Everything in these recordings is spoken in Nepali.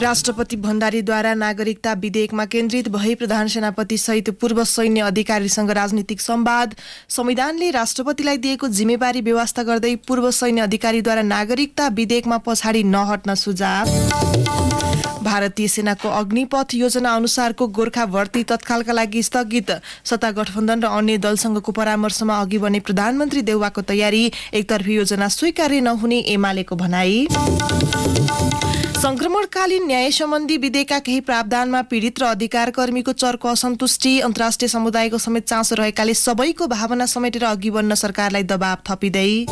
राष्ट्रपति भण्डारीद्वारा नागरिकता विधेयकमा केन्द्रित भई प्रधान सेनापति सहित पूर्व सैन्य अधिकारीसँग राजनीतिक संवाद। संविधानले राष्ट्रपतिलाई दिएको जिम्मेवारी व्यवस्था गर्दै पूर्व सैन्य अधिकारीद्वारा नागरिकता विधेयकमा पछाडि नहट्न सुझाव। भारतीय सेनाको अग्निपथ योजना अनुसारको गोर्खा भर्ती तत्कालका लागि स्थगित। सत्ता गठबन्धन र अन्य दलसँगको परामर्शमा अघि बढ्ने प्रधानमन्त्री देउवाको तयारी। एकतर्फी योजना स्वीकार्य नहुने एमालेको भनाई। संक्रमणकालीन न्याय सम्बन्धी विधेयकका केही प्रावधानमा पीडित र अधिकार कर्मीको चर्को असन्तुष्टि। अन्तर्राष्ट्रिय समुदायको समेत चासो रहेकाले सबैको भावना समेटेर अघि बढ्न सरकारलाई दबाव थपिँदै।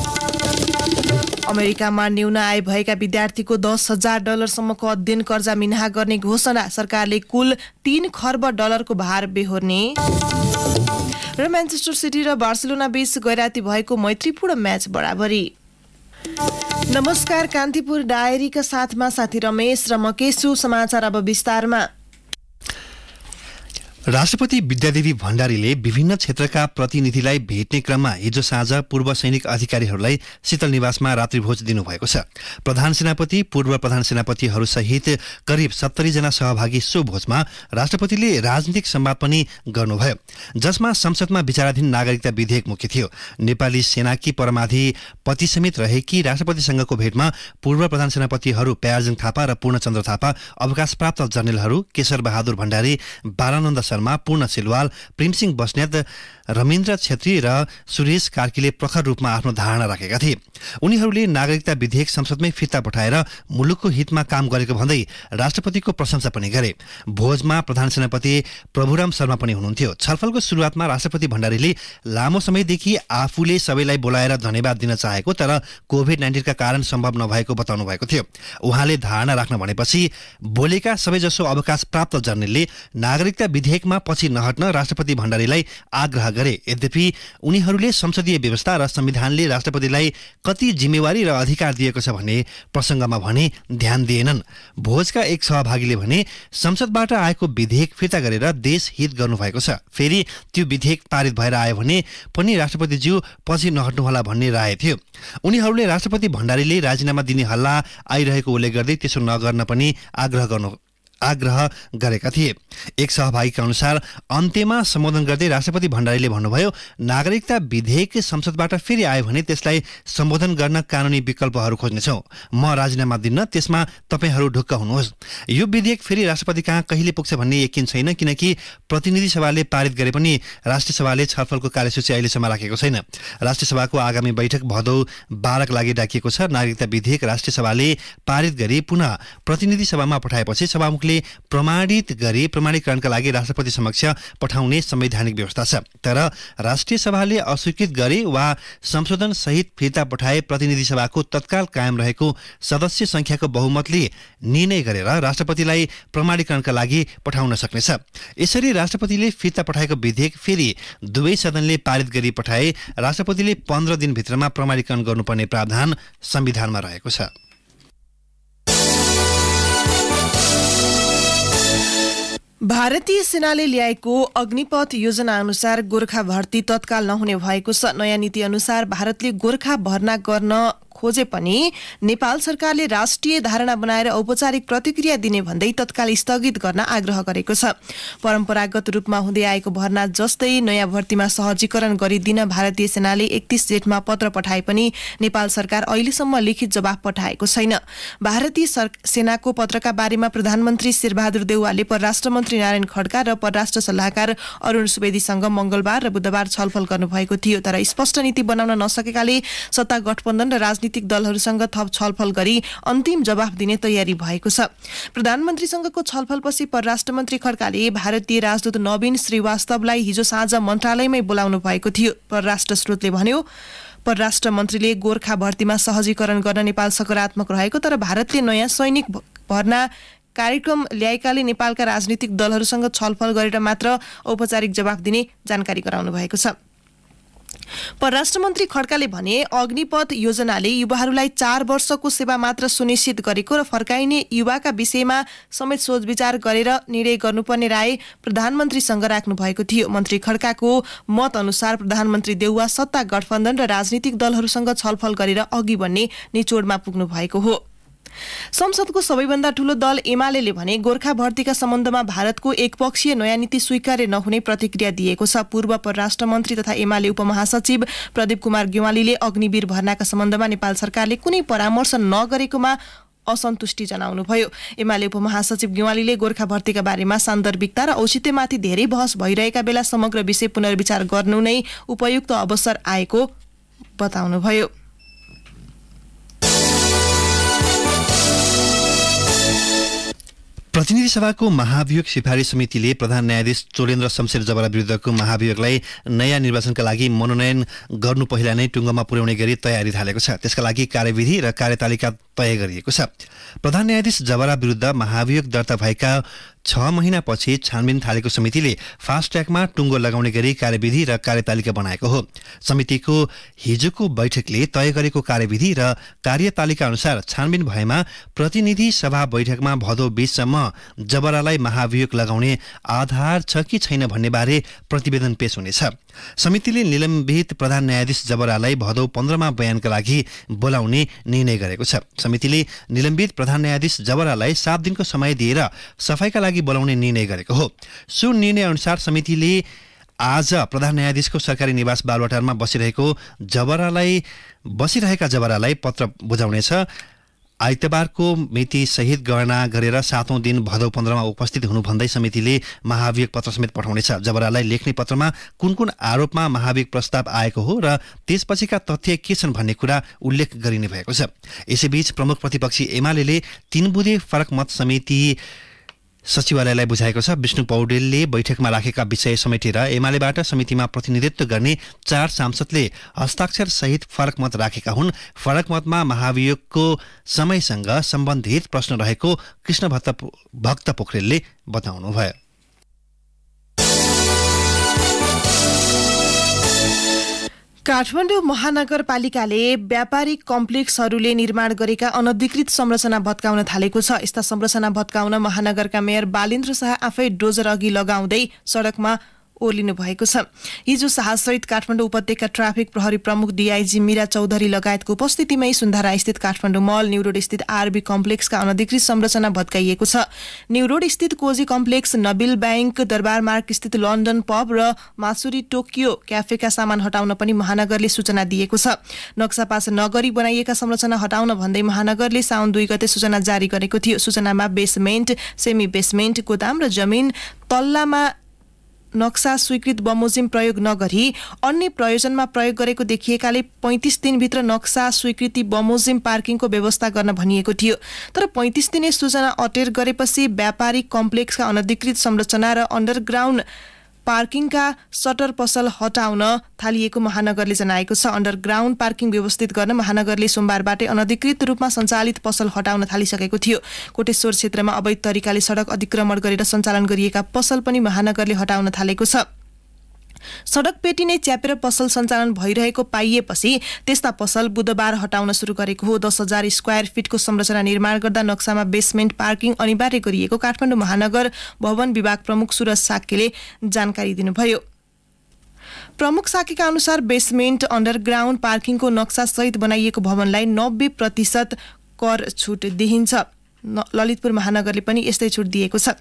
अमेरिकामा न्यून आय भएका विद्यार्थीको $10,000 सम्मको अध्ययन कर्जा मिनाहा गर्ने घोषणा। सरकारले कुल $3 खर्ब को भार बेहोर्ने। र म्यान्चेस्टर सिटी र बार्सिलोना बीच गैराती भएको मैत्रीपूर्ण म्याच बराबरी। नमस्कार, कान्तिपुर डायरीका साथमा साथी रमेश र म केशु। समाचार अब विस्तारमा। राष्ट्रपति विद्यादेवी भण्डारीले विभिन्न क्षेत्रका प्रतिनिधिलाई भेट्ने क्रममा हिजो साँझ पूर्व सैनिक अधिकारीहरूलाई शीतल निवासमा रात्रिभोज दिनुभएको छ। प्रधान सेनापति, पूर्व प्रधान सेनापतिहरूसहित करिब 70 जना सहभागी सो भोजमा राष्ट्रपतिले राजनीतिक संवाद पनि गर्नुभयो, जसमा संसदमा विचाराधीन नागरिकता विधेयक मुख्य थियो। नेपाली सेनाकी परमाधिपति समेत रहेकी राष्ट्रपतिसँगको भेटमा पूर्व प्रधान सेनापतिहरू प्यार्जन थापा र पूर्णचन्द्र थापा, अवकाशप्राप्त जर्नेलहरू केशर बहादुर भण्डारी, बालानन्द शर्मा, पूर्ण सिलवाल, प्रेमसिंह बस्नेत, रमेन्द्र छेत्री र सुरेश कार्कीले प्रखर रूपमा आफ्नो धारणा राखेका थिए। उनीहरूले नागरिकता विधेयक संसदमै फिर्ता पठाएर मुलुकको हितमा काम गरेको भन्दै राष्ट्रपतिको प्रशंसा पनि गरे। भोजमा प्रधान सेनापति प्रभुराम शर्मा पनि हुनुहुन्थ्यो। छलफलको सुरुवातमा राष्ट्रपति भण्डारीले लामो समयदेखि आफूले सबैलाई बोलाएर धन्यवाद दिन चाहेको तर कोभिड-19 का कारण सम्भव नभएको बताउनु भएको थियो। उहाँले धारणा राख्न भनेपछि बोलेका सबैजसो अवकाश प्राप्त जर्नेलले नागरिकता विधेयकमा पछि नहट्न राष्ट्रपति भण्डारीलाई आग्रह गरे। यद्यपि उनीहरूले संसदीय व्यवस्था र संविधानले राष्ट्रपतिलाई कति जिम्मेवारी र अधिकार दिएको छ भन्ने प्रसङ्गमा भने ध्यान दिएनन्। भोजका एक सहभागीले भने संसदबाट आएको विधेयक फिर्ता गरेर देश हित गर्नुभएको छ। फेरि त्यो विधेयक पारित भएर आयो भने पनि राष्ट्रपतिज्यू पछि नहट्नुहोला भन्ने राय थियो। उनीहरूले राष्ट्रपति भण्डारीले राजीनामा दिने हल्ला आइरहेको उल्लेख गर्दै त्यसो नगर्न पनि आग्रह गरेका थिए। एक सहभागीका अनुसार अन्त्यमा सम्बोधन गर्दै राष्ट्रपति भण्डारीले भन्नुभयो, नागरिकता विधेयक संसदबाट फेरि आयो भने त्यसलाई सम्बोधन गर्न कानुनी विकल्पहरू खोज्नेछौँ। म राजीनामा दिन्न, त्यसमा तपाईहरू ढुक्क हुनुहोस्। यो विधेयक फेरि राष्ट्रपति कहाँ कहिले पुग्छ भन्ने यकिन छैन, किनकि प्रतिनिधि सभाले पारित गरे पनि राष्ट्रिय सभाले छलफलको कार्यसूची अहिलेसम्म राखेको छैन। राष्ट्रिय सभाको आगामी बैठक भदौ 12 का लागि डाकिएको छ। नागरिकता विधेयक राष्ट्रिय सभाले पारित गरी पुनः प्रतिनिधि सभामा पठाएपछि सभामुखले प्रमाणित गरी प्रमाणीकरणका लागि राष्ट्रपति समक्ष पठाउने संवैधानिक व्यवस्था छ। तर राष्ट्रिय सभाले अस्वीकृत गरे वा संशोधन सहित फिर्ता पठाए प्रतिनिधि सभाको तत्काल कायम रहेको सदस्य संख्याको बहुमतले निर्णय गरेर राष्ट्रपतिलाई प्रमाणीकरणका लागि पठाउन सक्नेछ। यसरी राष्ट्रपतिले फिर्ता पठाएको विधेयक फेरि दुवै सदनले पारित गरी पठाए राष्ट्रपतिले 15 दिनभित्रमा प्रमाणीकरण गर्नुपर्ने प्रावधान संविधानमा रहेको छ। भारतीय सेनाले ल्याएको अग्निपथ योजना अनुसार गोर्खा भर्ती तत्काल नहुने भएको छ। नयाँ नीति अनुसार भारतले गोर्खा भर्ना गर्न खोजे पनि नेपाल सरकारले राष्ट्रिय धारणा बनाएर औपचारिक प्रतिक्रिया दिने भन्दै तत्काल स्थगित गर्न आग्रह गरेको छ। परम्परागत रूपमा हुँदै आएको भर्ना जस्तै नयाँ भर्तीमा सहजीकरण गरिदिन भारतीय सेनाले 31 जेठमा पत्र पठाए पनि नेपाल सरकार अहिलेसम्म लिखित जवाफ पठाएको छैन। भारतीय सेनाको पत्रका बारेमा प्रधानमन्त्री शेरबहादुर देउवाले परराष्ट्र मन्त्री नारायण खड्का र परराष्ट्र सल्लाहकार अरुण सुवेदीसँग मंगलबार र बुधबार छलफल गर्नुभएको थियो। तर स्पष्ट नीति बनाउन नसकेकाले सत्ता गठबन्धन र राजनीतिक दलहरूसँग थप छलफल गरी अन्तिम जवाफ दिने तयारी भएको छ। प्रधानमन्त्रीसँगको छलफलपछि परराष्ट्र मन्त्री खड्काले भारतीय राजदूत नवीन श्रीवास्तवलाई हिजो साँझ मन्त्रालयमै बोलाउनु भएको थियो। परराष्ट्र स्रोतले भन्यो, परराष्ट्र मन्त्रीले गोर्खा भर्तीमा सहजीकरण गर्न नेपाल सकारात्मक रहेको, तर भारतले नयाँ सैनिक भर्ना कार्यक्रम ल्याएकाले नेपालका राजनीतिक दलहरूसँग छलफल गरेर मात्र औपचारिक जवाफ दिने जानकारी गराउनु भएको छ। परराष्ट्र मन्त्री खड्काले भने अग्निपथ योजनाले युवाहरूलाई 4 वर्षको सेवा मात्र सुनिश्चित गरेको र फर्काइने युवाका विषयमा समेत सोचविचार गरेर निर्णय गर्नुपर्ने राय प्रधानमन्त्रीसँग राख्नु भएको थियो। मन्त्री खड्काको मत अनुसार प्रधानमन्त्री देउवा सत्ता गठबन्धन र राजनीतिक दलहरूसँग छलफल गरेर अघि बढ्ने निचोडमा पुग्नु भएको हो। संसदको सबैभन्दा ठूलो दल एमालेले भने गोर्खा भर्तीका सम्बन्धमा भारतको एकपक्षीय नयाँ नीति स्वीकार्य नहुने प्रतिक्रिया दिएको छ। पूर्व परराष्ट्र मन्त्री तथा एमाले उपमहासचिव प्रदीप कुमार गेवालीले अग्निवीर भर्नाका सम्बन्धमा नेपाल सरकारले कुनै परामर्श नगरेकोमा असन्तुष्टि जनाउनुभयो। एमाले उपमहासचिव गेवालीले गोर्खा भर्तीका बारेमा सान्दर्भिकता र औचित्यमाथि धेरै बहस भइरहेका बेला समग्र विषय पुनर्विचार गर्नु नै उपयुक्त अवसर आएको बताउनुभयो। प्रतिनिधि सभाको महाभियोग सिफारिस समितिले प्रधान न्यायाधीश चोलेन्द्र शमशेर जबरा विरुद्धको महाभियोगलाई नयाँ निर्वाचनका लागि मनोनयन गर्नु पहिला नै टुङ्गोमा पुर्याउने गरी तयारी थालेको छ। त्यसका लागि कार्यविधि र कार्यतालिका तय गरिएको छ। प्रधान न्यायाधीश जबरा विरुद्ध महाभियोग दर्ता भएका 6 महिनापछि छानबिन थालेको समितिले फास्ट ट्र्याकमा टुङ्गो लगाउने गरी कार्यविधि र कार्यतालिका बनाएको हो। समितिको हिजोको बैठकले तय गरेको कार्यविधि र कार्यतालिका अनुसार छानबिन भएमा प्रतिनिधि सभा बैठकमा भदौ 20 सम्म जबरालाई महाभियोग लगाउने आधार छ कि छैन भन्ने बारे प्रतिवेदन पेश हुनेछ। समितिले निलम्बित प्रधान न्यायाधीश जबरालाई भदौ 15 मा बयानका लागि बोलाउने निर्णय गरेको छ। समितिले निलम्बित प्रधान न्यायाधीश जबरालाई 7 दिनको समय दिएर सफाईका लागि बोलाउने निर्णय गरेको हो। सो निर्णय अनुसार समितिले आज प्रधान न्यायाधीशको सरकारी निवास बालुवाटारमा बसिरहेका जबरालाई पत्र बुझाउनेछ। आइतबारको मिति सहित गणना गरेर 7औं दिन भदौ 15 मा उपस्थित हुनु भन्दै समितिले महाभियोग पत्र समेत पठाउनेछ। जबरालाई लेख्ने पत्रमा कुन कुन आरोपमा महाभियोग प्रस्ताव आएको हो र त्यसपछिका तथ्य के छन् भन्ने कुरा उल्लेख गरिने भएको छ। यसैबीच प्रमुख प्रतिपक्षी एमालेले 3 बुँदे फरक मत समिति सचिवालयलाई बुझाएको छ। विष्णु पौडेलले बैठकमा राखेका विषय समेटेर एमालेबाट समितिमा प्रतिनिधित्व गर्ने 4 सांसदले हस्ताक्षर सहित फरक मत राखेका हुन्। फरक मतमा महाभियोगको समयसँग सम्बन्धित प्रश्न रहेको कृष्ण भक्त पोखरेलले बताउनुभयो। काठमाडौँ महानगरपालिकाले व्यापारिक कम्प्लेक्सहरूले निर्माण गरेका अनधिकृत संरचना भत्काउन थालेको छ। यस्ता संरचना भत्काउन महानगरका मेयर बालेन्द्र शाह आफै डोजर अघि लगाउँदै सडकमा ओर्लिनु भएको छ। हिजो शाहसहित काठमाडौँ उपत्यका ट्राफिक प्रहरी प्रमुख डीआईजी मीरा चौधरी लगायतको उपस्थितिमै सुन्धारा स्थित काठमाडौँ मल, न्यू रोड स्थित आरबी कम्प्लेक्सका अनधिकृत संरचना भत्काइएको छ। न्यू रोड स्थित कोजी कम्प्लेक्स, नबिल बैंक, दरबार मार्ग स्थित लन्डन पब र मासुरी टोकियो क्याफेका सामान हटाउन पनि महानगरले सूचना दिएको छ। नक्सा पास नगरी बनाइएका संरचना हटाउन भन्दै महानगरले साउन 2 गते सूचना जारी गरेको थियो। सूचनामा बेसमेन्ट, सेमी बेसमेन्ट, गोदाम र जमिन तल्लामा नक्सा स्वीकृत बमोजिम प्रयोग नगरी अन्य प्रयोजनमा प्रयोग गरेको देखिएकाले 35 दिनभित्र नक्सा स्वीकृति बमोजिम पार्किङको व्यवस्था गर्न भनिएको थियो। तर 35 दिने सूचना अटेर गरेपछि व्यापारिक कम्प्लेक्सका अनधिकृत संरचना र अन्डरग्राउन्ड पार्किङका सटर पसल हटाउन थालिएको महानगरले जनाएको छ। अन्डरग्राउन्ड पार्किङ व्यवस्थित गर्न महानगरले सोमबारबाटै अनधिकृत रूपमा सञ्चालित पसल हटाउन थालिसकेको थियो। कोटेश्वर क्षेत्रमा अवैध तरिकाले सडक अतिक्रमण गरेर सञ्चालन गरिएका पसल पनि महानगरले हटाउन थालेको छ। सडक पेटी नै च्यापेर पसल सञ्चालन भइरहेको पाइएपछि त्यस्ता पसल बुधबार हटाउन सुरु गरेको हो। 10,000 स्क्वायर फिटको संरचना निर्माण गर्दा नक्सामा बेसमेन्ट पार्किङ अनिवार्य गरिएको काठमाडौँ महानगर भवन विभाग प्रमुख सुरज साक्यले जानकारी दिनुभयो। प्रमुख साक्यका अनुसार बेसमेन्ट अन्डरग्राउन्ड पार्किङको नक्सा सहित बनाइएको भवनलाई 90% कर छुट दिइन्छ। ललितपुर महानगरले पनि यस्तै छुट दिएको छ।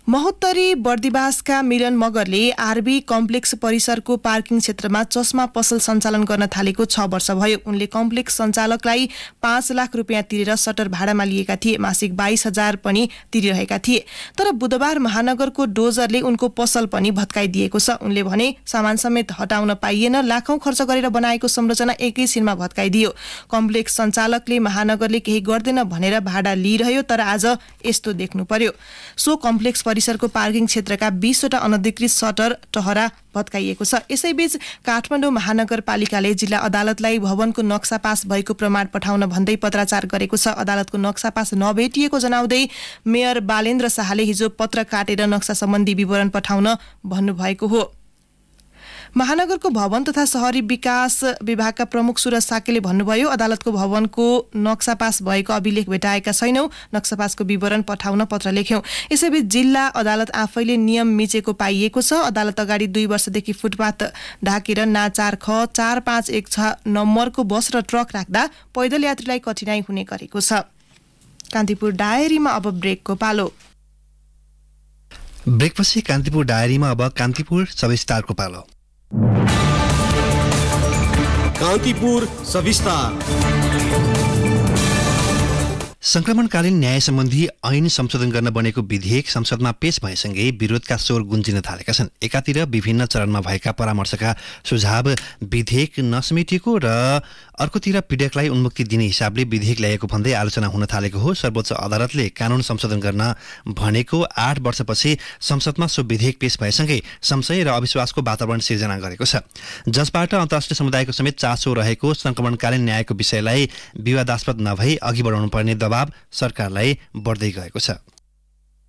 महोत्तरी बर्दिवासका मिलन मगरले आरबी कम्प्लेक्स परिसरको पार्किङ क्षेत्रमा चस्मा पसल सञ्चालन गर्न थालेको 6 वर्ष भयो। उनले कम्प्लेक्स सञ्चालकलाई 5 लाख रुपियाँ तिरेर सटर भाडामा लिएका थिए। मासिक 22,000 पनि तिरिरहेका थिए। तर बुधबार महानगरको डोजरले उनको पसल पनि भत्काइदिएको छ। उनले भने सामान समेत हटाउन पाइएन, लाखौं खर्च गरेर बनाएको संरचना एकैछिनमा भत्काइदियो। कम्प्लेक्स सञ्चालकले महानगरले केही गर्दैन भनेर भाडा लिइरह्यो, तर आज यस्तो देख्नु पर्यो। सो कम्प्लेक्स परिसरको पार्किङ क्षेत्रका 20 वटा अनधिकृत सटर टहरा भत्काइएको छ। यसैबीच काठमाडौँ महानगरपालिकाले जिल्ला अदालतलाई भवनको नक्सा पास भएको प्रमाण पठाउन भन्दै पत्राचार गरेको छ। अदालतको नक्सा पास नभेटिएको जनाउँदै मेयर बालेन्द्र शाहले हिजो पत्र काटेर नक्सा सम्बन्धी विवरण पठाउन भन्नुभएको हो। महानगरको भवन तथा शहरी विकास विभागका प्रमुख सुरज साक्यले भन्नुभयो, अदालतको भवनको नक्सा पास भएको अभिलेख भेटाएका छैनौं, नक्सा पासको विवरण पठाउन पत्र लेख्यौं। यसैबीच जिल्ला अदालत आफैले नियम मिचेको पाइएको छ। अदालत अगाडि 2 वर्षदेखि फुटपाथ ढाकेर ना 4ख 4516 नम्बरको बस र ट्रक राख्दा पैदल यात्रीलाई कठिनाई हुने गरेको छ। कान्तिपुर डायरीमा अब ब्रेकको पालो। ब्रेकपछि कान्तिपुर डायरीमा अब कान्तिपुर सविस्तारको पालो। कान्तिपुर सविस्तार। संक्रमणकालीन न्याय सम्बन्धी ऐन संशोधन गर्न बनेको विधेयक संसदमा पेश भएसँगै विरोधका स्वर गुन्जिन थालेका छन्। एकातिर विभिन्न चरणमा भएका परामर्शका सुझाव विधेयक नसमेटिएको र अर्कोतिर पीडकलाई उन्मुक्ति दिने हिसाबले विधेयक ल्याएको भन्दै आलोचना हुन थालेको हो। सर्वोच्च अदालतले कानून संशोधन गर्न भनेको 8 वर्षपछि संसदमा सो विधेयक पेश भएसँगै संशय र अविश्वासको वातावरण सिर्जना गरेको छ, जसबाट अन्तर्राष्ट्रिय समुदायको समेत चासो रहेको संक्रमणकालीन न्यायको विषयलाई विवादास्पद नभई अघि बढाउनु पर्ने दबाव सरकारलाई बढ्दै गएको छ।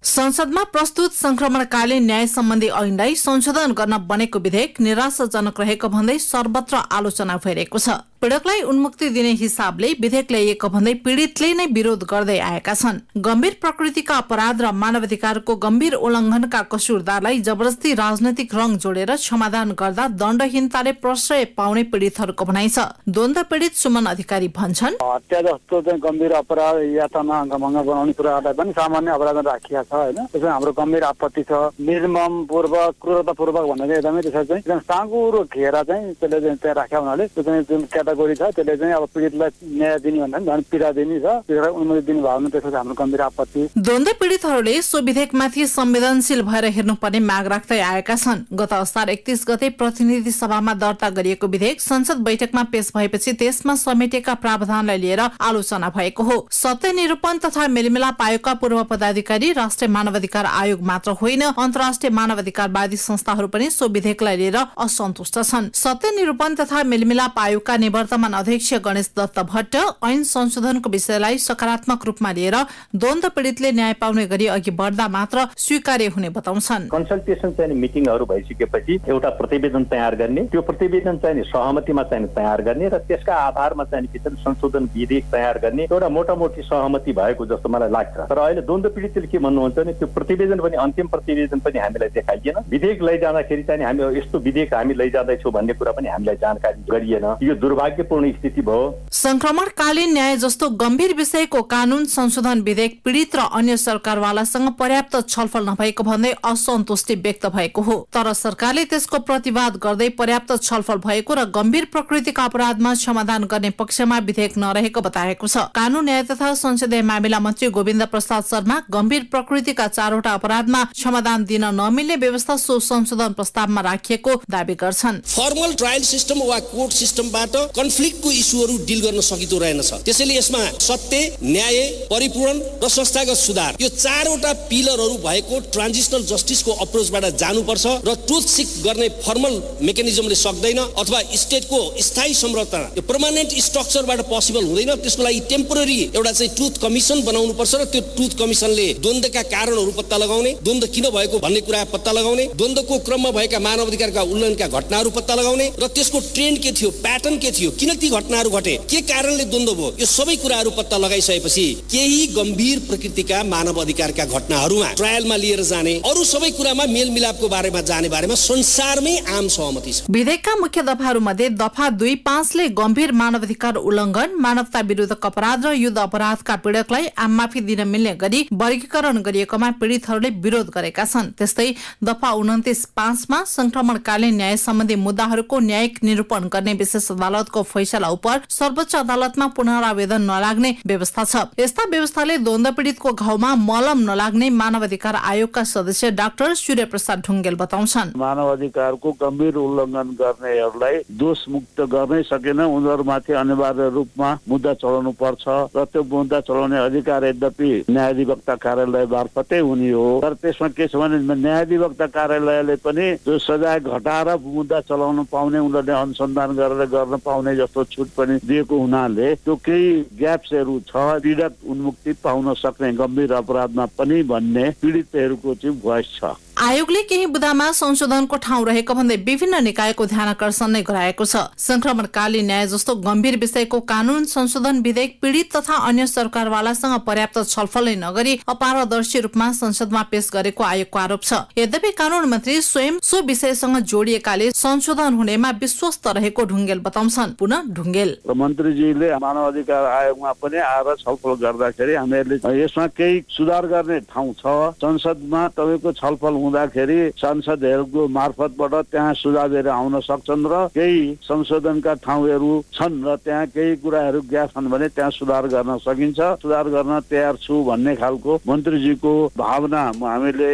संसदमा प्रस्तुत संक्रमणकालीन न्याय सम्बन्धी ऐनलाई संशोधन गर्न बनेको विधेयक निराशाजनक रहेको भन्दै सर्वत्र आलोचना भइरहेको छ। पीडकलाई उन्मुक्ति दिने हिसाबले विधेयक ल्याइएको भन्दै पीडितले नै विरोध गर्दै आएका छन्। गम्भीर प्रकृतिका अपराध र मानवाधिकारको गम्भीर उल्लङ्घनका कसूरदारलाई जबरजस्ती राजनैतिक रंग जोडेर समाधान गर्दा दण्डहीनताले प्रश्रय पाउने पीडितहरूको भनाइ छ। द्वन्द्व पीडित सुमन अधिकारी भन्छन्, हत्या जस्तो चाहिँ गम्भीर अपराध यातना अङ्गभङ्ग बनाउने कुराहरूलाई पनि सामान्य अपराधमा राखिएको छ हैन। त्यसमा हाम्रो गम्भीर आपत्ति छ। निर्मम पूर्वक क्रूरतापूर्वक भन्ने एकदमै त्यसमा चाहिँ एकदम साँगुरो घेरा चाहिँ त्यसले चाहिँ त्यहाँ राख्या हुनाले त्यो चाहिँ जुन क्याटेगोरी छ त्यसले चाहिँ अब पीडितलाई न्याय दिने भन्दा पनि झन् पीडा दिने छ, पीडालाई उन्मुक्ति दिने भावना त्यसपछि हाम्रो गम्भीर आपत्ति। द्वन्द्व पीडितहरूले सो विधेयकमाथि संवेदनशील भएर हेर्नुपर्ने माग राख्दै आएका छन्। गत असार 31 गते प्रतिनिधि सभामा दर्ता गरिएको विधेयक संसद बैठकमा पेश भएपछि त्यसमा समेटिएका प्रावधानलाई लिएर आलोचना भएको हो। सत्य निरूपण तथा मेलमिलाप आयोगका पूर्व पदाधिकारी राष्ट्रिय मानवाधिकार आयोग मात्र होइन, अन्तर्राष्ट्रिय मानवाधिकारवादी संस्थाहरू पनि सो विधेयकलाई लिएर असन्तुष्ट छन्। सत्य निरूपण तथा मेलमिलाप आयोगका निवर्तमान अध्यक्ष गणेश दत्त भट्ट ऐन संशोधनको विषयलाई सकारात्मक रूपमा लिएर द्वन्द्व पीडितले न्याय पाउने गरी अघि बढ्दा मात्र स्वीकार्य हुने बताउँछन्। कन्सल्टेसन चाहिँ मिटिङहरू भइसकेपछि एउटा प्रतिवेदन तयार गर्ने, त्यो प्रतिवेदन चाहिँ सहमतिमा चाहिँ तयार गर्ने र त्यसका आधारमा चाहिँ संशोधन विधेयक तयार गर्ने एउटा मोटामोटी सहमति भएको जस्तो मलाई लाग्छ। तर अहिले द्वन्द्व पीडितले के भन्नुहुन्छ भने त्यो प्रतिवेदन पनि अन्तिम प्रतिवेदन पनि हामीलाई देखाइएन। विधेयक लैजाँदाखेरि चाहिँ हामी यस्तो विधेयक हामी लैजाँदैछौँ भन्ने कुरा पनि हामीलाई जानकारी गरिएन। यो दुर्भाग्यपूर्ण स्थिति भयो। संक्रमणकालीन न्याय जस्तो गम्भीर विषयको कानून संशोधन विधेयक पीडित र अन्य सरकारवालासँग पर्याप्त छलफल नभएको भन्दै असन्तुष्टि व्यक्त भएको हो। तर सरकारले त्यसको प्रतिवाद गर्दै पर्याप्त छलफल भएको र गम्भीर प्रकृतिका अपराधमा समाधान गर्ने पक्षमा विधेयक नरहेको बताएको छ। कानून न्याय तथा संसदीय मामिला मन्त्री गोविन्द प्रसाद शर्मा गम्भीर प्रकृतिका 4वटा अपराधमा समाधान दिन नमिल्ने व्यवस्था सो संशोधन प्रस्तावमा राखिएको दावी गर्छन्। फर्मल ट्रायल सिस्टम वा कोर्ट सिस्टमबाट कन्फ्लिक्टको इस्युहरू डिल गर्न सकिँदो रहेनछ। त्यसैले यसमा सत्य, न्याय, परिपूर्ण र संस्थागत सुधार यो 4वटा पिलरहरू भएको ट्रान्जिशनल जस्टिसको अप्रोचबाट जानुपर्छ र ट्रुथ सिक गर्ने फर्मल मेकानिजमले सक्दैन अथवा स्टेटको स्थायी संरचना यो पर्मानेन्ट स्ट्रक्चरबाट पोसिबल हुँदैन। त्यसको लागि टेम्पोररी एउटा चाहिँ ट्रुथ कमिसन बनाउनु पर्छ र त्यो ट्रुथ कमिसनले द्वन्द्वका कारणहरू पत्ता लगाउने, द्वन्द्व किन भएको भन्ने कुरा पत्ता लगाउने, द्वन्द्वको क्रममा भएका मानवाधिकारका उल्लङ्घनका घटनाहरू पत्ता लगाउने र त्यसको ट्रेन्ड के थियो, प्याटर्न के थियो, किन ती घटनाहरू घटे, के कारणले द्वन्द्व भयो, यो सबै कुराहरू पत्ता लगाइसकेपछि केही गम्भीर प्रकृतिका मानव अधिकारका घटनाहरूमा ट्रायलमा लिएर जाने, अरू सबै कुरामा मेलमिलापको बारेमा जाने बारेमा संसारमै आम सहमति छ। विधेयकका मुख्य दफाहरू मध्ये दफा 2.5 ले गम्भीर मानवाधिकार उल्लङ्घन, मानवता विरुद्धक अपराध र युद्ध अपराधका पीडकलाई आम माफी दिन मिल्ने गरी वर्गीकरण गरिएकोमा पीडितहरूले विरोध गरेका छन्। त्यस्तै दफा 29.5 मा संक्रमणकालीन न्याय सम्बन्धी मुद्दाहरूको न्यायिक निरूपण गर्ने विशेष अदालतको फैसला उप सर्वोच्च अदालतमा पुनरावेदन नलाग्ने व्यवस्था छ। यस्ता व्यवस्थाले द्वन्द्व पीडितको घाउमा मलम नलाग्ने मानवाधिकार आयोगका सदस्य डाक्टर सूर्य प्रसाद ढुङ्गेल बताउँछन्। मानवाधिकारको गम्भीर उल्लङ्घन गर्नेहरूलाई दोष मुक्त गर्नै सकेन, उनीहरूमाथि अनिवार्य रूपमा मुद्दा चलाउनु पर्छ र त्यो मुद्दा चलाउने अधिकार यद्यपि न्यायाधिवक्ता कार्यालय मार्फतै हुने हो। तर त्यसमा के छ भने न्यायाधिवक्ता कार्यालयले पनि जो सजाय घटाएर मुद्दा चलाउन पाउने, उनीहरूले अनुसन्धान गरेर गर्न पाउने जस्तो छुट पनि दिएको हुनाले त्यो केही ग्याप्सहरू छ। पीडक उन्मुक्ति पाउन सक्ने गम्भीर अपराधमा पनि भन्ने पीडितहरूको चाहिँ भोइस छ। आयोगले केही बुदामा संशोधनको ठाउँ रहेको भन्दै विभिन्न निकायको ध्यानकर्षण नै गराएको छ। संक्रमणकालीन न्याय जस्तो गम्भीर विषयको कानून संशोधन विधेयक पीडित तथा अन्य सरकारवालासँग पर्याप्त छलफल नै नगरी अपारदर्शी रूपमा संसदमा पेश गरेको आयोगको आरोप छ। यद्यपि कानून मन्त्री स्वयं सो विषयसँग जोडिएकाले संशोधन हुनेमा विश्वस्त रहेको ढुङ्गेल बताउँछन्। पुनः ढुङ्गेल मन्त्रीजीले मानव अधिकार आयोगमा पनि आएर छलफल गर्दाखेरि हामीहरूले यसमा केही सुधार गर्ने ठाउँ छ। संसदमा तपाईँको छलफल हुँदाखेरि सांसदहरूको मार्फतबाट त्यहाँ सुझावहरू आउन सक्छन् र केही संशोधनका ठाउँहरू छन् र त्यहाँ केही कुराहरू ग्याप छन् भने त्यहाँ सुधार गर्न सकिन्छ। सुधार गर्न तयार छु भन्ने खालको मन्त्रीजीको भावना हामीले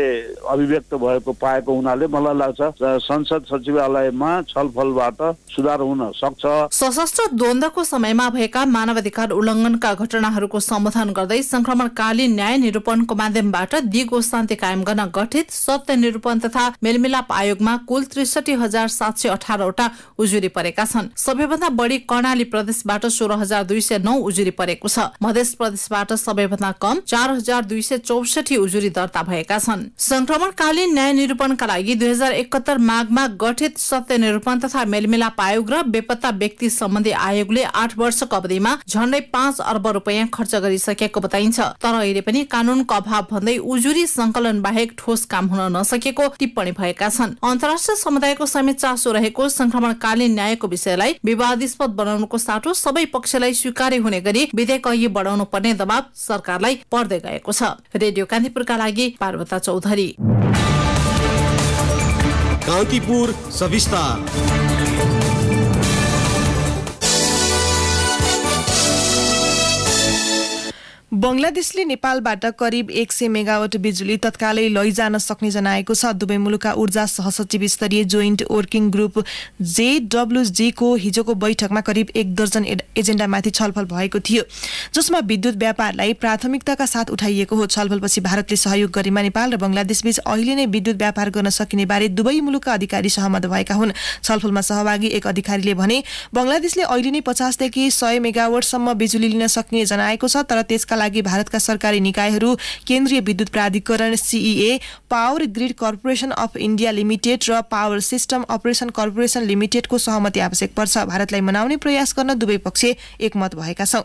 अभिव्यक्त भएको पाएको हुनाले मलाई लाग्छ संसद सचिवालयमा छलफलबाट सुधार हुन सक्छ। सशस्त्र द्वन्द्वको समयमा भएका मानवाधिकार उल्लङ्घनका घटनाहरूको समाधान गर्दै संक्रमणकालीन न्याय निरूपणको माध्यमबाट दिगो शान्ति कायम गर्न गठित सत्य निरूपण तथा मेलमिलाप आयोगमा कुल ६३,७१८ वटा उजुरी परेका छन्। सबैभन्दा बढी कर्णाली प्रदेशबाट 16,209 उजुरी परेको छ। मध्य प्रदेशबाट सबैभन्दा कम 4,264 उजुरी दर्ता भएका छन्। संक्रमणकालीन न्याय निरूपणका लागि 2071 माघमा गठित सत्य निरूपण तथा मेलमिलाप आयोग र बेपत्ता व्यक्ति सम्बन्धी आयोगले 8 वर्षको अवधिमा झण्डै 5 अर्ब रुपैयाँ खर्च गरिसकेको बताइन्छ। तर अहिले पनि कानूनको अभाव भन्दै उजुरी संकलन बाहेक ठोस काम हुन नसकेको टिप्पणी भएका छन्। अन्तर्राष्ट्रिय समुदायको समेत चासो रहेको संक्रमणकालीन न्यायको विषयलाई विवादास्पद बनाउनुको साटो सबै पक्षलाई स्वीकार्य हुने गरी विधेयक अघि बढाउनु पर्ने दबाव सरकारलाई पर्दै गएको छ। रेडियो कान्तिपुरका लागि पार्वता चौधरी। कान्तिपुर सविस्तार। बंगलादेशले नेपालबाट करिब 100 मेगावाट बिजुली तत्कालै लैजान सक्ने जनाएको छ। दुवै मुलुकका ऊर्जा सहसचिव स्तरीय जोइन्ट वर्किङ ग्रुप JWG को हिजोको बैठकमा करिब 1 दर्जन एजेन्डामाथि छलफल भएको थियो, जसमा विद्युत व्यापारलाई प्राथमिकताका साथ उठाइएको हो। छलफलपछि भारतले सहयोग गरेमा नेपाल र बंगलादेशबीच अहिले नै विद्युत व्यापार गर्न सकिने बारे दुवै मुलुकका अधिकारी सहमत भएका हुन्। छलफलमा सहभागी एक अधिकारीले भने बंगलादेशले अहिले नै 50 देखि 100 मेगावाटसम्म बिजुली लिन सक्ने जनाएको छ, तर त्यसका लागि भारतका सरकारी निकायहरू केन्द्रीय विद्युत प्राधिकरण CEA, power grid corporation of India limited र पावर सिस्टम अपरेसन कर्पोरेसन लिमिटेडको सहमति आवश्यक पर्छ। भारतलाई मनाउने प्रयास गर्न दुवै पक्ष एकमत भएका छन्।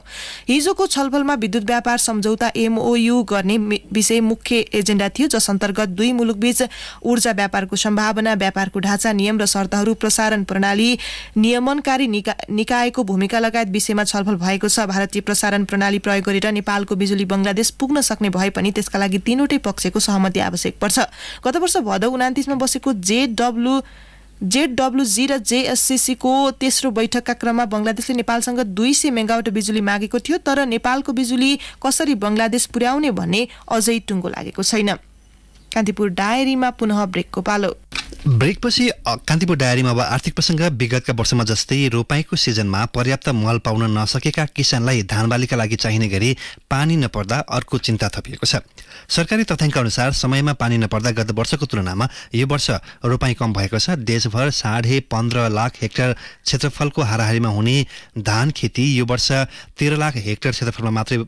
हिजोको छलफलमा विद्युत व्यापार सम्झौता MOU गर्ने विषय मुख्य एजेन्डा थियो, जस अन्तर्गत दुई मुलुकबीच ऊर्जा व्यापारको सम्भावना, व्यापारको ढाँचा, नियम र शर्तहरू, प्रसारण प्रणाली, नियमनकारी निकायको भूमिका लगायत विषयमा छलफल भएको छ। भारतीय प्रसारण प्रणाली प्रयोग गरेर नेपालको बिजुली बंगलादेश पुग्न सक्ने भए पनि त्यसका लागि तीनवटै पक्षको सहमति आवश्यक पर्छ। गत वर्ष भदौ 29 मा बसेको JWG र JSCC को तेस्रो बैठकका क्रममा बंगलादेशले नेपालसँग 200 मेगावाट बिजुली मागेको थियो, तर नेपालको बिजुली कसरी बंगलादेश पुर्याउने भन्ने अझै टुङ्गो लागेको छैन। कान्तिपुर डायरीमा पुनः ब्रेकको पालो। ब्रेकपछि कान्तिपुर डायरीमा अब आर्थिक प्रसङ्ग। विगतका वर्षमा जस्तै रोपाईको सिजनमा पर्याप्त मल पाउन नसकेका किसानलाई धानबालीका लागि चाहिने गरी पानी नपर्दा अर्को चिन्ता थपिएको छ। सरकारी तथ्याङ्क अनुसार समयमा पानी नपर्दा गत वर्षको तुलनामा यो वर्ष रोपाई कम भएको छ। देशभर 15.5 लाख हेक्टर क्षेत्रफलको हाराहारीमा हुने धान खेती यो वर्ष 13 लाख हेक्टर क्षेत्रफलमा मात्रै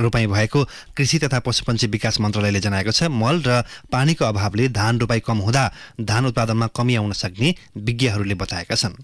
रोपाई भएको कृषि तथा पशुपन्छी विकास मन्त्रालयले जनाएको छ। मल र पानीको अभावले धान रोपाई कम हुँदा धान उत्पादनमा कमी आउन सक्ने विज्ञहरूले बताएका छन्।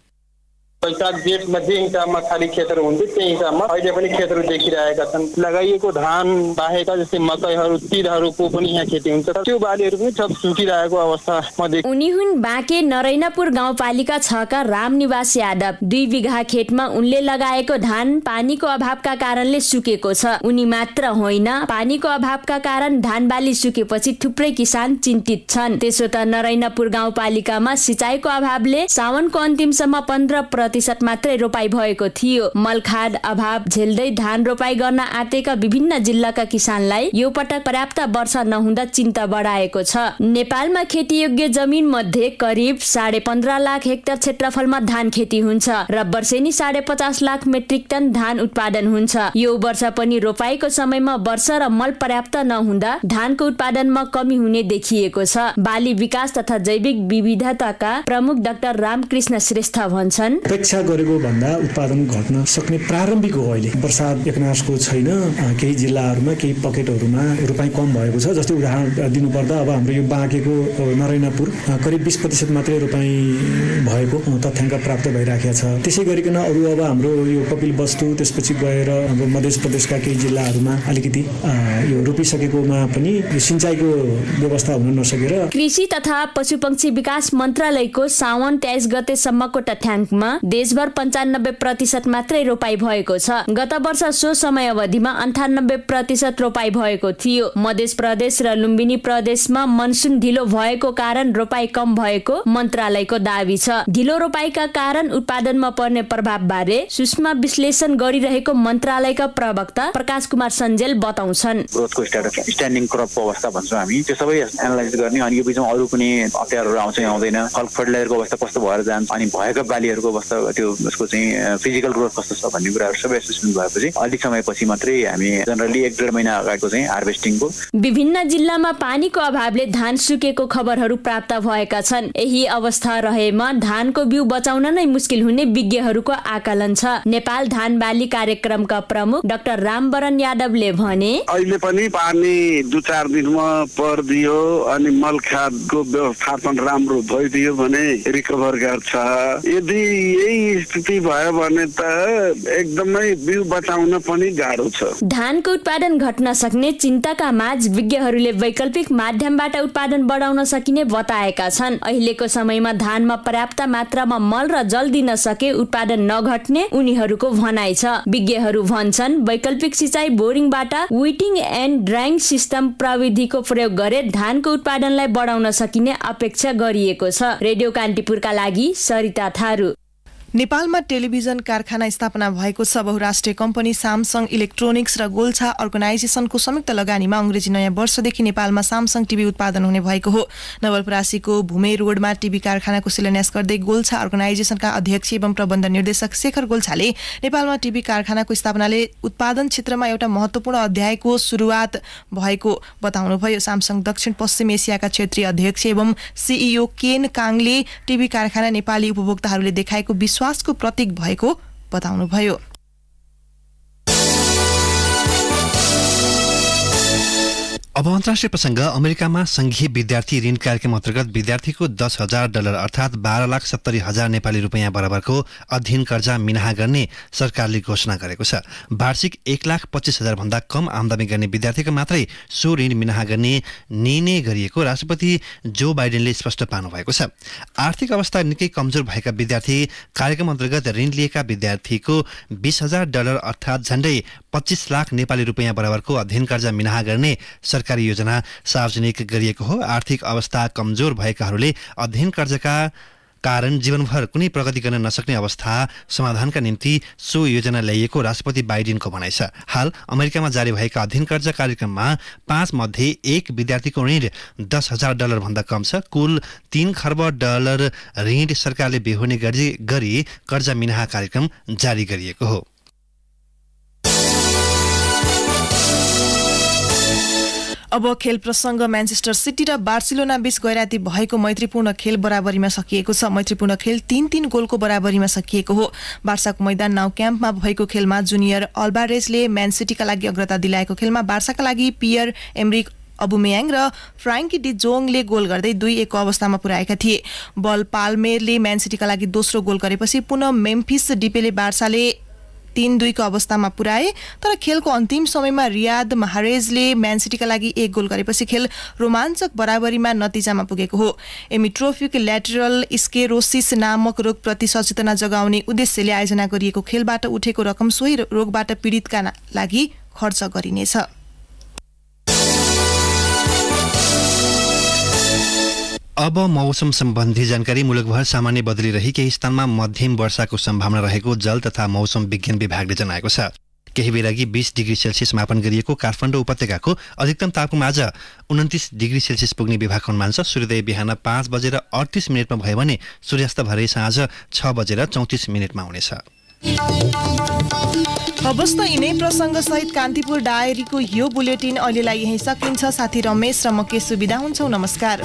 वैशाख जेठमा जे हिसाबमा खाली खेतहरू हुन्थ्यो त्यही हिसाबमा अहिले पनि खेतहरू देखिरहेका छन्। लगाइएको धान बाहेक जस्तै मकैहरू, तिलहरूको पनि यहाँ खेती हुन्छ, त्यो बालीहरू पनि सब सुकिरहेको अवस्थामा देखिन्छ। उनी हुन् बाँके नरैनापुर गाउँपालिका 6 का रामनिवास यादव। 2 बिघा खेतमा उनले लगाएको धान पानीको अभावका कारणले सुकेको छ। उनी मात्र होइन, पानीको अभावका कारण धान बाली सुकेपछि थुप्रै किसान चिन्तित छन्। त्यसो त नरैनापुर गाउँपालिकामा सिँचाइको अभावले साउनको अन्तिमसम्म 15% मात्रै रोपाई भएको थियो। मलखाद अभाव झेल्दै धान रोपाई गर्न आँटेका विभिन्न जिल्लाका किसानलाई यो पटक पर्याप्त वर्षा नहुँदा चिन्ता बढाएको छ। नेपालमा खेतीयोग्य जमिन मध्ये करिब 15.5 लाख हेक्टर क्षेत्रफलमा धान खेती हुन्छ र वर्षेनी 50 लाख मेट्रिक टन धान उत्पादन हुन्छ। यो वर्ष पनि रोपाईको समयमा वर्षा र मल पर्याप्त नहुँदा धानको उत्पादनमा कमी हुने देखिएको छ। बाली विकास तथा जैविक विविधताका प्रमुख डाक्टर रामकृष्ण श्रेष्ठ भन्छन्, अपेक्षा गरेको भन्दा उत्पादन घट्न सक्ने प्रारम्भिक हो। अहिले बर्सात एकनासको छैन, केही जिल्लाहरूमा केही पकेटहरूमा रोपाई कम भएको छ। जस्तै उदाहरण दिनुपर्दा अब हाम्रो यो बाँकेको नरैनापुर करिब 20% मात्रै रोपाई भएको तथ्याङ्क प्राप्त भइराखेको छ। त्यसै गरिकन अरू अब हाम्रो यो कपिलवस्तु त्यसपछि गएर अब मध्य प्रदेशका केही जिल्लाहरूमा अलिकति यो रोपिसकेकोमा पनि यो सिँचाइको व्यवस्था हुन नसकेर। कृषि तथा पशुपक्षी विकास मन्त्रालयको साउन 23 गतेसम्मको तथ्याङ्कमा देशभर 95% मात्रै रोपाई भएको छ। गत वर्ष सो समय अवधिमा 98% रोपाई भएको थियो। मध्य प्रदेश र लुम्बिनी प्रदेशमा मनसुन ढिलो भएको कारण रोपाई कम भएको मन्त्रालयको दावी छ। ढिलो रोपाईका कारण उत्पादनमा पर्ने प्रभाव बारे सूक्ष्म विश्लेषण गरिरहेको मन्त्रालयका प्रवक्ता प्रकाश कुमार सञ्जेल बताउँछन्। ग्रोथको स्ट्यान्डिङ क्रपको अवस्था भन्छौँ हामी, त्यो सबै एनालाइज गर्ने अनि यो बिचमा अरू कुनै अप्ठ्यारोहरू आउँछ आउँदैन, फर्टिलाइजरको अवस्था कस्तो भएर जान्छ अनि भएका बालीहरूको अवस्था त्यो उसको चाहिँ फिजिकल ग्रोथ कस्तो छ भन्ने कुराहरू सबै एसेसमेन्ट भएपछि अलिक समयपछि मात्रै हामी जनरली 1-1.5 महिना अगाडिको चाहिँ हार्भेस्टिङको। विभिन्न जिल्लामा पानीको अभावले धान सुकेको खबरहरू प्राप्त भएका छन्। यही अवस्था रहेमा धानको बिउ बचाउन नै मुस्किल हुने विज्ञहरूको आकलन छ। नेपाल धान बाली कार्यक्रमका प्रमुख डाक्टर रामवरण यादवले भने अहिले पनि पानी 2-4 दिनमा पर्दियो अनि मल खादको व्यवस्थापन राम्रो भइदियो भने रिकभर गर्छ। यदि यही स्थिति भयो भने त एकदमै बिउ बचाउन पनि गाह्रो छ। धानको उत्पादन घट्न सक्ने चिन्ताका माझ विज्ञहरूले वैकल्पिक माध्यमबाट उत्पादन बढाउन सकिने बताएका छन्। अहिलेको समयमा धानमा पर्याप्त मात्रामा मल र जल दिन सके उत्पादन नघट्ने उनीहरूको भनाइ छ। विज्ञहरू भन्छन् वैकल्पिक सिँचाइ बोरिङबाट विटिङ एन्ड ड्राइङ सिस्टम प्रविधिको प्रयोग गरे धानको उत्पादनलाई बढाउन सकिने अपेक्षा गरिएको छ। रेडियो कान्तिपुरका लागि सरिता थारू। नेपालमा टेलिभिजन कारखाना स्थापना भएको छ। बहुराष्ट्रिय कम्पनी सामसङ इलेक्ट्रोनिक्स र गोल्छा अर्गनाइजेसनको संयुक्त लगानीमा अंग्रेजी नयाँ वर्षदेखि नेपालमा सामसङ टिभी उत्पादन हुने भएको हो। नवलपरासीको भूमे रोडमा टिभी कारखानाको शिलान्यास गर्दै गोल्छा अर्गनाइजेसनका अध्यक्ष एवं प्रबन्ध निर्देशक शेखर गोल्छाले नेपालमा टिभी कारखानाको स्थापनाले उत्पादन क्षेत्रमा एउटा महत्वपूर्ण अध्यायको सुरुवात भएको बताउनुभयो। सामसङ दक्षिण पश्चिम एसियाका क्षेत्रीय अध्यक्ष एवं सीईओ केन काङले टिभी कारखाना नेपाली उपभोक्ताहरूले देखाएको विश्वासको प्रतीक भएको बताउनुभयो। अब अन्तर्राष्ट्रिय प्रसंग। अमेरिकामा संघीय विद्यार्थी ऋण कार्यक्रम अन्तर्गत विद्यार्थीको $10,000 अर्थात् 12,70,000 नेपाली रुपियाँ बराबरको अध्ययन कर्जा मिनाहा गर्ने सरकारले घोषणा गरेको छ। वार्षिक 1,25,000 भन्दा कम आमदानी गर्ने विद्यार्थीको मात्रै सो ऋण मिनाहा गर्ने निर्णय गरिएको राष्ट्रपति जो बाइडेनले स्पष्ट पार्नुभएको छ। आर्थिक अवस्था निकै कमजोर भएका विद्यार्थी कार्यक्रम अन्तर्गत ऋण लिएका विद्यार्थीको $20,000 अर्थात् झण्डै 25 लाख नेपाली रुपियाँ बराबरको अध्ययन कर्जा मिनाहा गर्ने सरकारी योजना सार्वजनिक गरिएको हो। आर्थिक अवस्था कमजोर भएकाहरूले अध्ययन कर्जाका कारण जीवनभर कुनै प्रगति गर्न नसक्ने अवस्था समाधानका निम्ति सो योजना ल्याइएको राष्ट्रपति बाइडेनको भनाइ छ। हाल अमेरिकामा जारी भएका अध्ययन कर्जा कार्यक्रममा 5 मध्ये 1 विद्यार्थीको ऋण $10,000 भन्दा कम छ। कुल $3 खर्ब ऋण सरकारले बेहोर्ने गरी कर्जा मिनाहा कार्यक्रम जारी गरिएको हो। अब खेल प्रसंग। म्यान्चेस्टर सिटी र बार्सिलोना बीच गैराती भएको मैत्रीपूर्ण खेल बराबरीमा सकिएको छ। मैत्रीपूर्ण खेल 3-3 गोलको बराबरीमा सकिएको हो। बार्साको मैदान नाउ क्याम्पमा भएको खेलमा जुनियर अल्बारेजले म्यान सिटीका लागि अग्रता दिलाएको खेलमा बार्साका लागि पियर एमरिक अबुमेयाङ र फ्राङ्की डी जोङले गोल गर्दै 2-1 को अवस्थामा पुर्याएका थिए। बल पाल्मेरले म्यान सिटीका लागि दोस्रो गोल गरेपछि पुनः मेम्फिस डिपेले बार्साले 3-2 को अवस्थामा पुर्याए। तर खेलको अन्तिम समयमा रियाद महारेजले म्यान सिटीका लागि 1 गोल गरेपछि खेल रोमाञ्चक बराबरीमा नतिजामा पुगेको हो। एमिट्रोफिक ल्याटरल स्क्लेरोसिस नामक रोगप्रति सचेतना जगाउने उद्देश्यले आयोजना गरिएको खेलबाट उठेको रकम सोही रोगबाट पीडितका लागि खर्च गरिनेछ। अब मौसम सम्बन्धी जानकारी। मुलुकभर सामान्य बदली रही केही स्थानमा मध्यम वर्षाको सम्भावना रहेको जल तथा मौसम विज्ञान विभागले जनाएको छ। केही बेर अघि 20 डिग्री सेल्सियस मापन गरिएको काठमाडौँ उपत्यकाको अधिकतम तापक्रम आज 29 डिग्री सेल्सियस पुग्ने विभागको अनुमान छ। सूर्योदय बिहान 5:38 भयो भने सूर्यास्त भरे साँझ 6:34 हुनेछ। हवस् त यिनै प्रसंग सहित कान्तिपुर डायरीको यो बुलेटिन अहिलेलाई यही सकिन्छ। साथी रमेश र म के सुविधा हुन्छौ। नमस्कार।